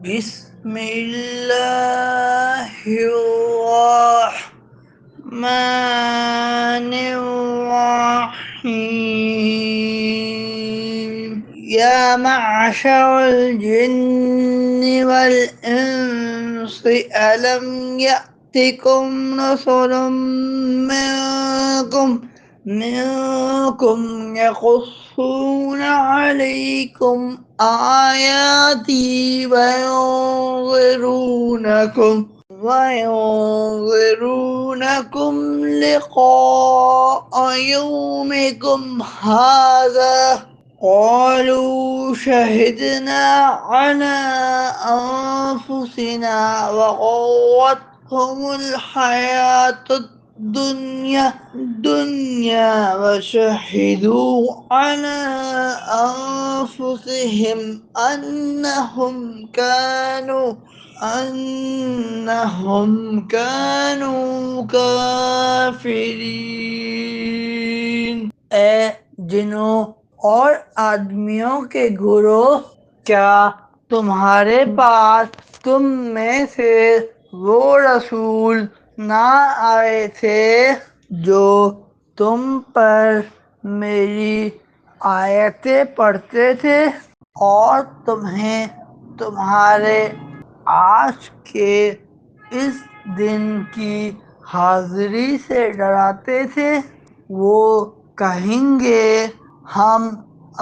بسم اللہ الرحمن الرحیم یا معشر الجن والانس الم یأتکم رسل منکم یقصون علیکم آیاتی وينظرونكم لقاء يومكم هذا قالوا شهدنا على أنفسنا وغرتهم الحياة الدنيا وشهدوا على أنفسهم أنهم كانوا كافرين۔ اے جنوں اور آدمیوں کے گروہ، کیا تمہارے پاس تم میں سے وہ رسول نہ آئے تھے جو تم پر میری آیتیں پڑھتے تھے اور تمہیں تمہارے آج کے اس دن کی حاضری سے ڈراتے تھے؟ وہ کہیں گے ہم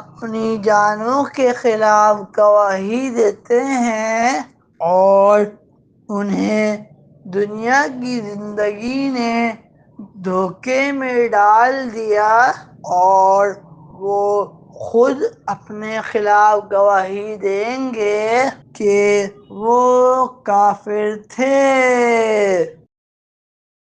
اپنی جانوں کے خلاف گواہی دیتے ہیں اور انہیں دنیا کی زندگی نے دھوکے میں ڈال دیا اور وہ خود اپنے خلاف گواہی دیں گے کہ وہ کافر تھے۔